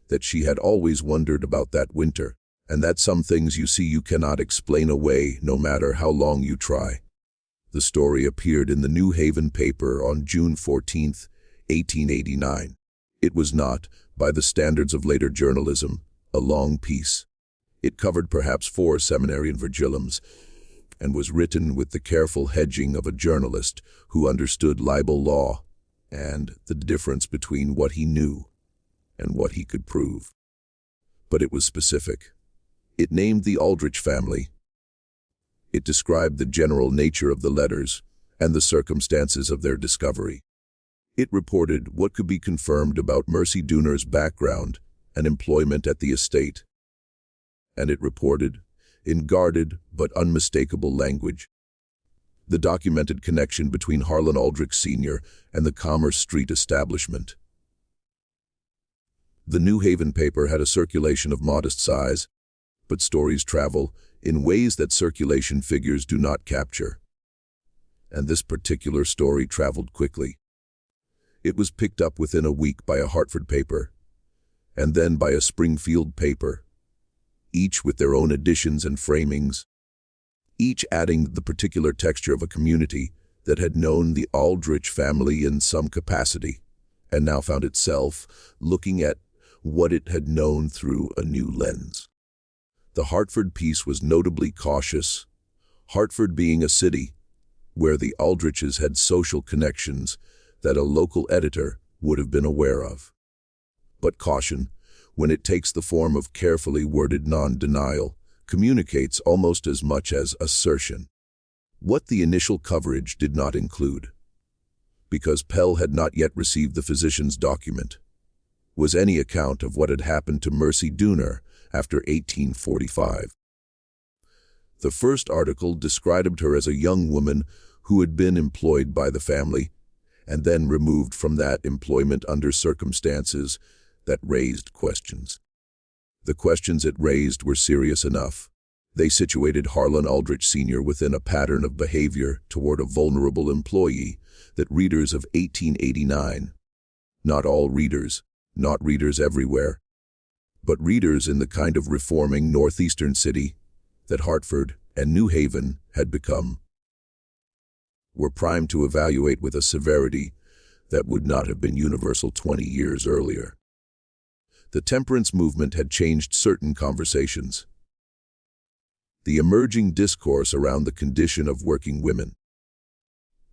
that she had always wondered about that winter and that some things you see you cannot explain away no matter how long you try. The story appeared in the New Haven paper on June 14, 1889. It was not, by the standards of later journalism, a long piece. It covered perhaps 4 seminarian virgiliums and was written with the careful hedging of a journalist who understood libel law and the difference between what he knew and what he could prove. But it was specific. It named the Aldrich family. It described the general nature of the letters and the circumstances of their discovery. It reported what could be confirmed about Mercy Dooner's background and employment at the estate. And it reported, in guarded but unmistakable language, the documented connection between Harlan Aldrich Sr. and the Commerce Street establishment. The New Haven paper had a circulation of modest size, but stories travel in ways that circulation figures do not capture. And this particular story traveled quickly. It was picked up within a week by a Hartford paper, and then by a Springfield paper, each with their own additions and framings, each adding the particular texture of a community that had known the Aldrich family in some capacity, and now found itself looking at what it had known through a new lens. The Hartford piece was notably cautious, Hartford being a city where the Aldriches had social connections that a local editor would have been aware of. But caution, when it takes the form of carefully worded non-denial, communicates almost as much as assertion. What the initial coverage did not include, because Pell had not yet received the physician's document, was any account of what had happened to Mercy Dooner after 1845. The first article described her as a young woman who had been employed by the family and then removed from that employment under circumstances that raised questions. The questions it raised were serious enough. They situated Harlan Aldrich Sr. within a pattern of behavior toward a vulnerable employee that readers of 1889, not all readers, not readers everywhere, but readers in the kind of reforming northeastern city that Hartford and New Haven had become, were primed to evaluate with a severity that would not have been universal 20 years earlier. The temperance movement had changed certain conversations. The emerging discourse around the condition of working women,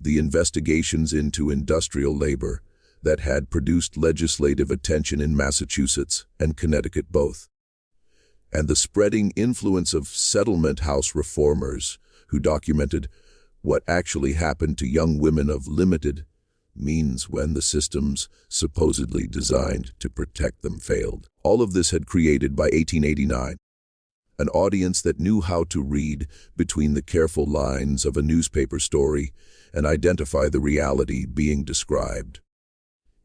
the investigations into industrial labor that had produced legislative attention in Massachusetts and Connecticut both, and the spreading influence of settlement house reformers who documented what actually happened to young women of limited means when the systems supposedly designed to protect them failed. All of this had created, by 1889, an audience that knew how to read between the careful lines of a newspaper story and identify the reality being described.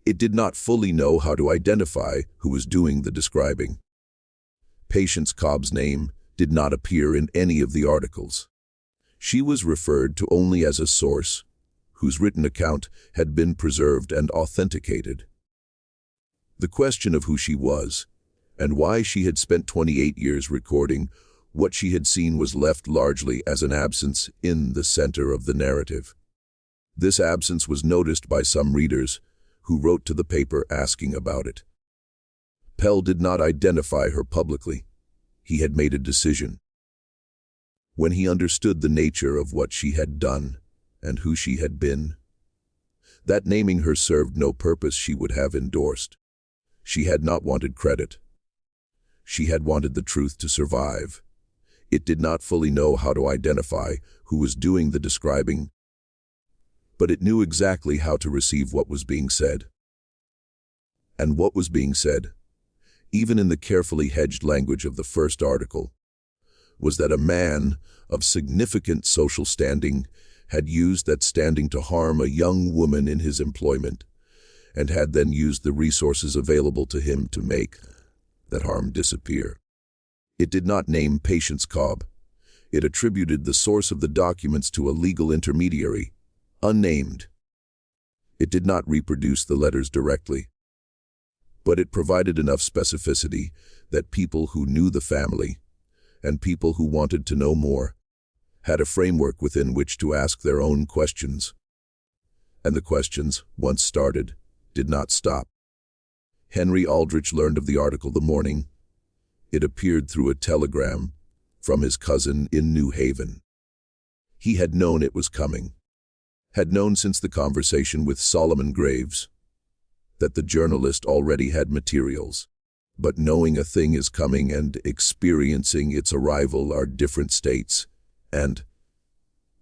It did not fully know how to identify who was doing the describing. Patience Cobb's name did not appear in any of the articles. She was referred to only as a source whose written account had been preserved and authenticated. The question of who she was and why she had spent 28 years recording what she had seen was left largely as an absence in the center of the narrative. This absence was noticed by some readers who wrote to the paper asking about it. Pell did not identify her publicly. He had made a decision. When he understood the nature of what she had done and who she had been, that naming her served no purpose she would have endorsed. She had not wanted credit. She had wanted the truth to survive. It did not fully know how to identify who was doing the describing. but it knew exactly how to receive what was being said. And what was being said, even in the carefully hedged language of the first article, was that a man of significant social standing had used that standing to harm a young woman in his employment, and had then used the resources available to him to make that harm disappear. It did not name Patience Cobb. It attributed the source of the documents to a legal intermediary, unnamed. It did not reproduce the letters directly, but it provided enough specificity that people who knew the family, and people who wanted to know more, had a framework within which to ask their own questions. And the questions, once started, did not stop. Henry Aldrich learned of the article the morning it appeared through a telegram from his cousin in New Haven. He had known it was coming, had known since the conversation with Solomon Graves, that the journalist already had materials. But knowing a thing is coming and experiencing its arrival are different states, and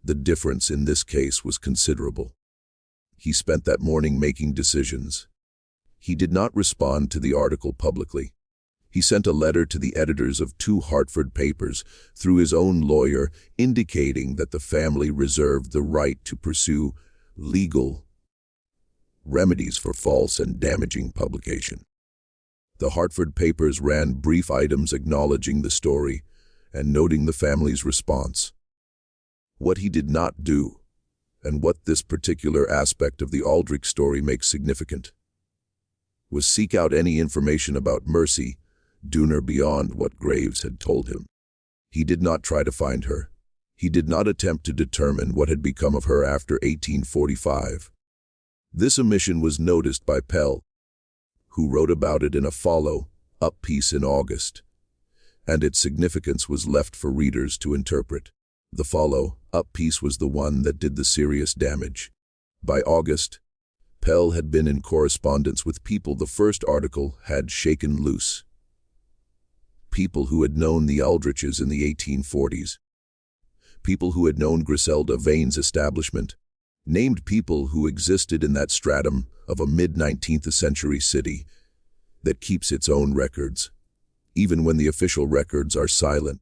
the difference in this case was considerable. He spent that morning making decisions. He did not respond to the article publicly. He sent a letter to the editors of 2 Hartford papers through his own lawyer, indicating that the family reserved the right to pursue legal remedies for false and damaging publication. The Hartford papers ran brief items acknowledging the story and noting the family's response. What he did not do, and what this particular aspect of the Aldrich story makes significant, was seek out any information about Mercy Dooner beyond what Graves had told him. He did not try to find her. He did not attempt to determine what had become of her after 1845. This omission was noticed by Pell, who wrote about it in a follow-up piece in August, and its significance was left for readers to interpret. The follow-up piece was the one that did the serious damage. By August, Pell had been in correspondence with people the first article had shaken loose. People who had known the Aldriches in the 1840s. People who had known Griselda Vane's establishment. Named people who existed in that stratum of a mid-19th century city that keeps its own records, even when the official records are silent.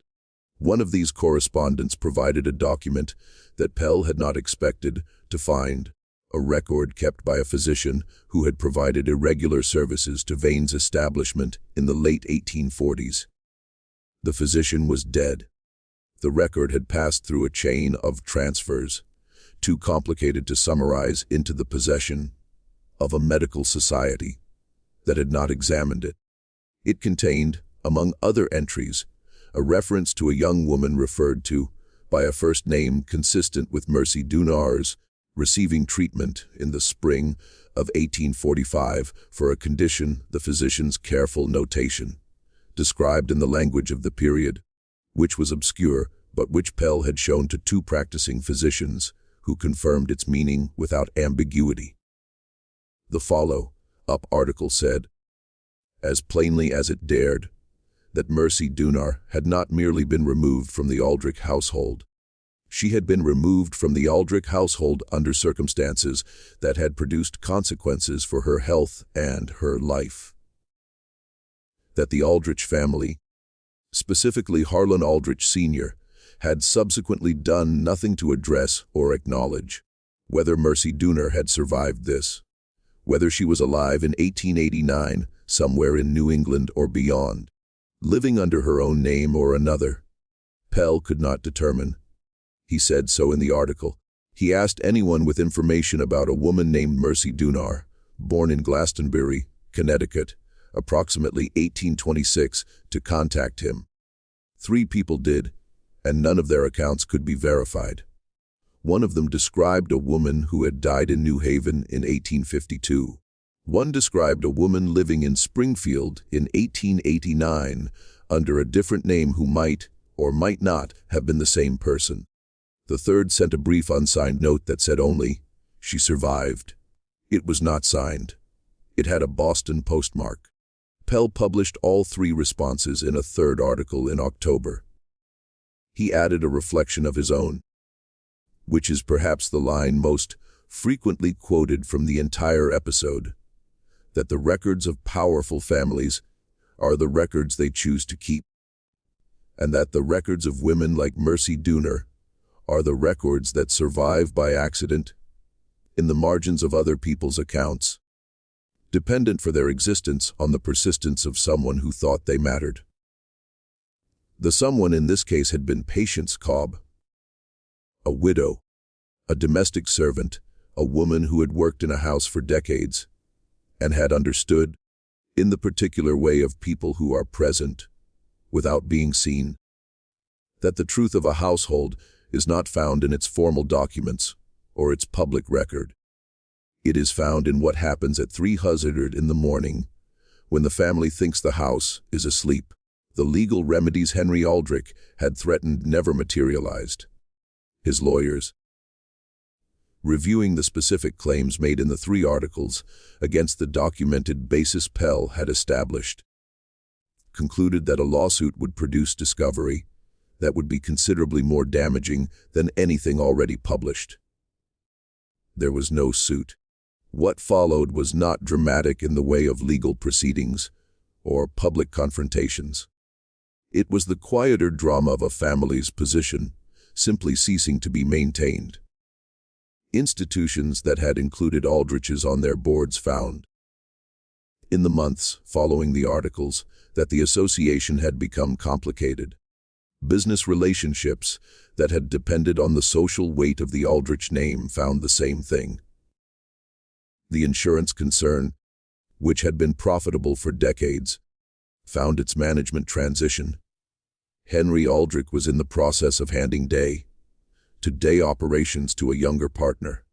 One of these correspondents provided a document that Pell had not expected to find, a record kept by a physician who had provided irregular services to Vane's establishment in the late 1840s. The physician was dead. The record had passed through a chain of transfers, too complicated to summarize, into the possession of a medical society that had not examined it. It contained, among other entries, a reference to a young woman referred to by a first name consistent with Mercy Doonar's receiving treatment in the spring of 1845 for a condition, the physician's careful notation, described in the language of the period, which was obscure, but which Pell had shown to 2 practicing physicians who confirmed its meaning without ambiguity. The follow-up article said, as plainly as it dared, that Mercy Doonar had not merely been removed from the Aldrich household. She had been removed from the Aldrich household under circumstances that had produced consequences for her health and her life. That the Aldrich family, specifically Harlan Aldrich Sr., had subsequently done nothing to address or acknowledge whether Mercy Doonar had survived this, whether she was alive in 1889 somewhere in New England or beyond, living under her own name or another. Pell could not determine. He said so in the article. He asked anyone with information about a woman named Mercy Doonar, born in Glastonbury, Connecticut, approximately 1826, to contact him. 3 people did, and none of their accounts could be verified. One of them described a woman who had died in New Haven in 1852. One described a woman living in Springfield in 1889 under a different name who might or might not have been the same person. The third sent a brief unsigned note that said only, "She survived." It was not signed. It had a Boston postmark. Pell published all 3 responses in a third article in October. He added a reflection of his own, which is perhaps the line most frequently quoted from the entire episode, that the records of powerful families are the records they choose to keep, and that the records of women like Mercy Dooner are the records that survive by accident in the margins of other people's accounts, dependent for their existence on the persistence of someone who thought they mattered. The someone in this case had been Patience Cobb, a widow, a domestic servant, a woman who had worked in a house for decades and had understood, in the particular way of people who are present, without being seen, that the truth of a household is not found in its formal documents or its public record. It is found in what happens at 3:00 in the morning, when the family thinks the house is asleep. The legal remedies Henry Aldrich had threatened never materialized. His lawyers, reviewing the specific claims made in the 3 articles against the documented basis Pell had established, concluded that a lawsuit would produce discovery that would be considerably more damaging than anything already published. There was no suit. What followed was not dramatic in the way of legal proceedings or public confrontations. It was the quieter drama of a family's position simply ceasing to be maintained. Institutions that had included Aldriches on their boards found, in the months following the articles, that the association had become complicated. Business relationships that had depended on the social weight of the Aldrich name found the same thing. The insurance concern, which had been profitable for decades, found its management transition. Henry Aldrich was in the process of handing day-to-day operations to a younger partner,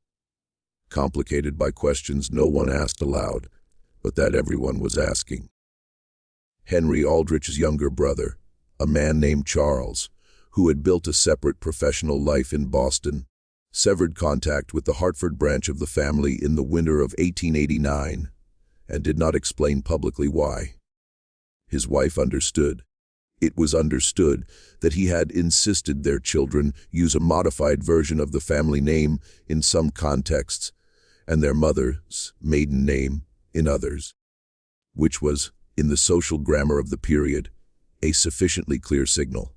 complicated by questions no one asked aloud, but that everyone was asking. Henry Aldrich's younger brother, a man named Charles, who had built a separate professional life in Boston, severed contact with the Hartford branch of the family in the winter of 1889 and did not explain publicly why. His wife understood. It was understood that he had insisted their children use a modified version of the family name in some contexts and their mother's maiden name in others, which was, in the social grammar of the period, a sufficiently clear signal.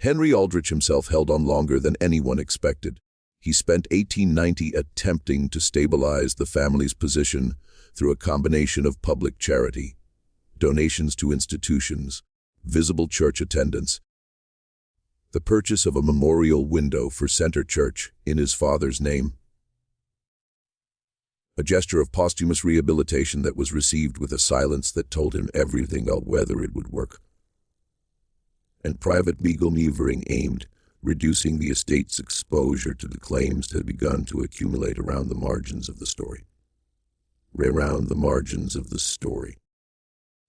Henry Aldrich himself held on longer than anyone expected. He spent 1890 attempting to stabilize the family's position through a combination of public charity, donations to institutions, visible church attendance, the purchase of a memorial window for Center Church in his father's name, a gesture of posthumous rehabilitation that was received with a silence that told him everything about whether it would work, and private legal maneuvering aimed reducing the estate's exposure to the claims that had begun to accumulate around the margins of the story.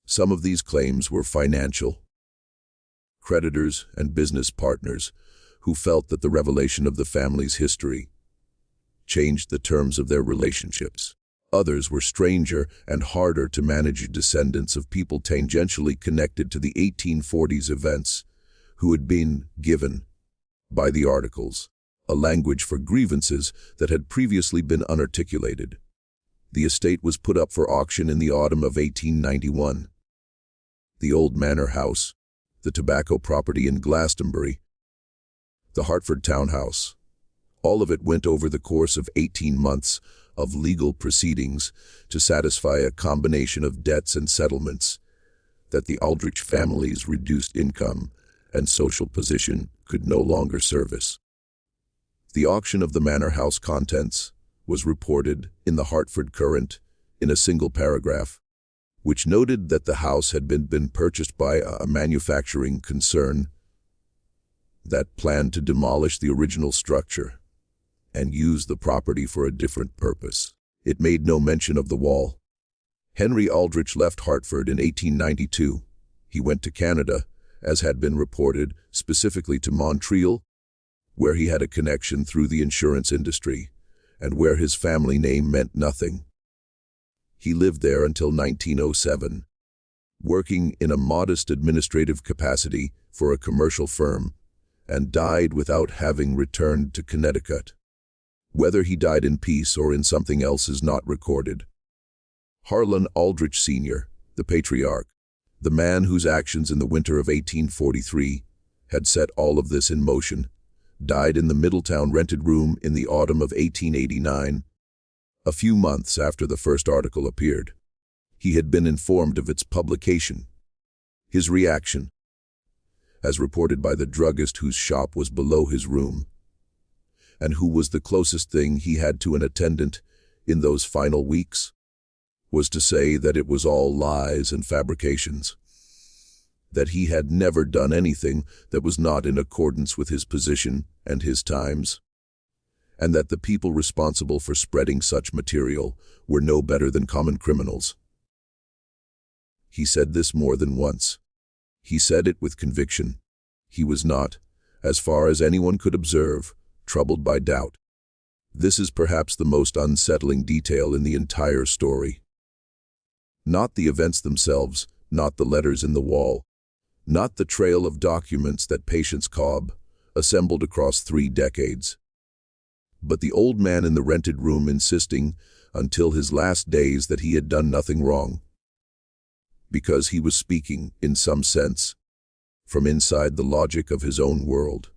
Some of these claims were financial. Creditors and business partners who felt that the revelation of the family's history changed the terms of their relationships. Others were stranger and harder to manage descendants of people tangentially connected to the 1840s events who had been given, by the articles, a language for grievances that had previously been unarticulated. The estate was put up for auction in the autumn of 1891. The old manor house, the tobacco property in Glastonbury, the Hartford townhouse, all of it went over the course of 18 months of legal proceedings to satisfy a combination of debts and settlements that the Aldrich family's reduced income and social position could no longer service. The auction of the manor house contents was reported in the Hartford Courant in a single paragraph, which noted that the house had been purchased by a manufacturing concern that planned to demolish the original structure and use the property for a different purpose. It made no mention of the wall. Henry Aldrich left Hartford in 1892. He went to Canada, as had been reported, specifically to Montreal, where he had a connection through the insurance industry, and where his family name meant nothing. He lived there until 1907, working in a modest administrative capacity for a commercial firm, and died without having returned to Connecticut. Whether he died in peace or in something else is not recorded. Harlan Aldrich Sr., the patriarch, the man whose actions in the winter of 1843 had set all of this in motion, died in the Middletown rented room in the autumn of 1889, a few months after the first article appeared. He had been informed of its publication. His reaction, as reported by the druggist whose shop was below his room, and who was the closest thing he had to an attendant in those final weeks, was to say that it was all lies and fabrications, that he had never done anything that was not in accordance with his position and his times, and that the people responsible for spreading such material were no better than common criminals. He said this more than once. He said it with conviction. He was not, as far as anyone could observe, troubled by doubt. This is perhaps the most unsettling detail in the entire story. Not the events themselves, not the letters in the wall, not the trail of documents that Patience Cobb assembled across 3 decades, but the old man in the rented room insisting until his last days that he had done nothing wrong, because he was speaking, in some sense, from inside the logic of his own world,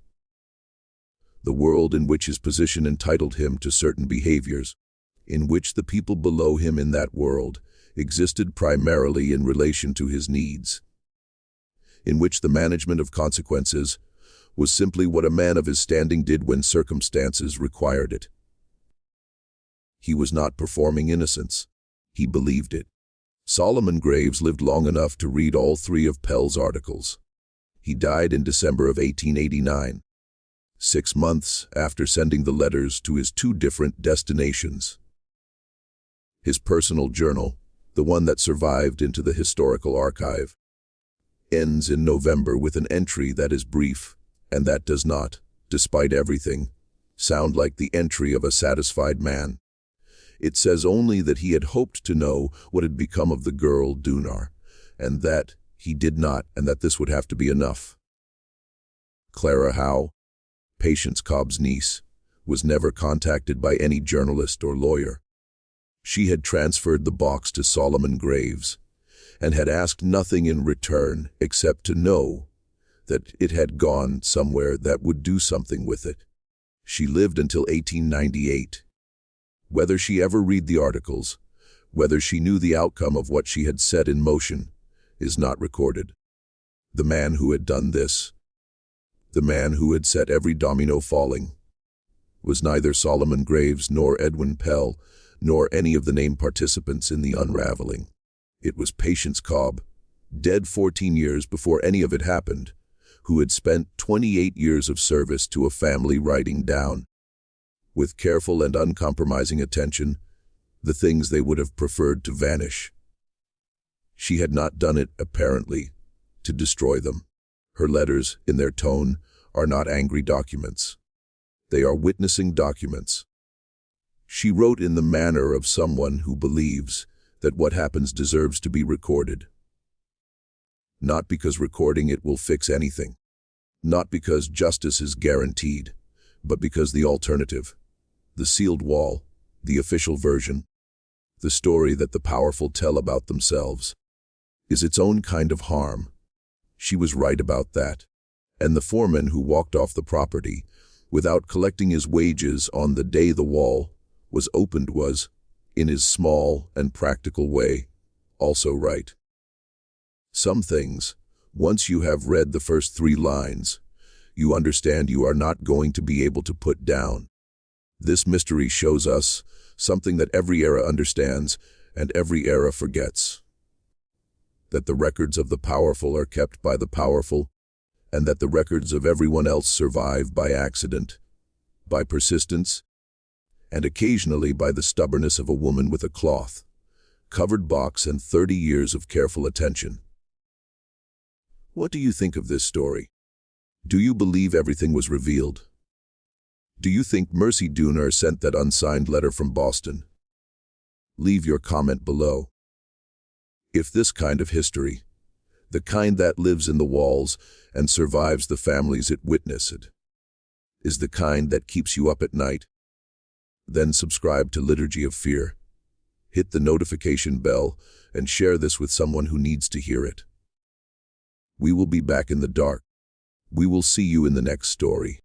the world in which his position entitled him to certain behaviors, in which the people below him in that world existed primarily in relation to his needs, in which the management of consequences was simply what a man of his standing did when circumstances required it. He was not performing innocence. He believed it. Solomon Graves lived long enough to read all 3 of Pell's articles. He died in December of 1889, 6 months after sending the letters to his 2 different destinations. His personal journal, the one that survived into the historical archive, ends in November with an entry that is brief, and that does not, despite everything, sound like the entry of a satisfied man. It says only that he had hoped to know what had become of the girl Dunar, and that he did not, and that this would have to be enough. Clara Howe, Patience Cobb's niece, was never contacted by any journalist or lawyer. She had transferred the box to Solomon Graves, and had asked nothing in return except to know that it had gone somewhere that would do something with it. She lived until 1898. Whether she ever read the articles, whether she knew the outcome of what she had set in motion, is not recorded. The man who had done this, the man who had set every domino falling, was neither Solomon Graves nor Edwin Pell, nor any of the named participants in the unraveling. It was Patience Cobb, dead 14 years before any of it happened, who had spent 28 years of service to a family writing down, with careful and uncompromising attention, the things they would have preferred to vanish. She had not done it, apparently, to destroy them. Her letters, in their tone, are not angry documents. They are witnessing documents. She wrote in the manner of someone who believes that what happens deserves to be recorded. Not because recording it will fix anything. Not because justice is guaranteed, but because the alternative, the sealed wall, the official version, the story that the powerful tell about themselves, is its own kind of harm. She was right about that. And the foreman who walked off the property without collecting his wages on the day the wall was opened was, in his small and practical way, also right. Some things, once you have read the first 3 lines, you understand you are not going to be able to put down. This mystery shows us something that every era understands and every era forgets. That the records of the powerful are kept by the powerful, and that the records of everyone else survive by accident, by persistence, and occasionally by the stubbornness of a woman with a cloth, covered box and 30 years of careful attention. What do you think of this story? Do you believe everything was revealed? Do you think Mercy Dunar sent that unsigned letter from Boston? Leave your comment below. If this kind of history, the kind that lives in the walls and survives the families it witnessed, is the kind that keeps you up at night, Then subscribe to Liturgy of Fear. Hit the notification bell and share this with someone who needs to hear it. We will be back in the dark. We will see you in the next story.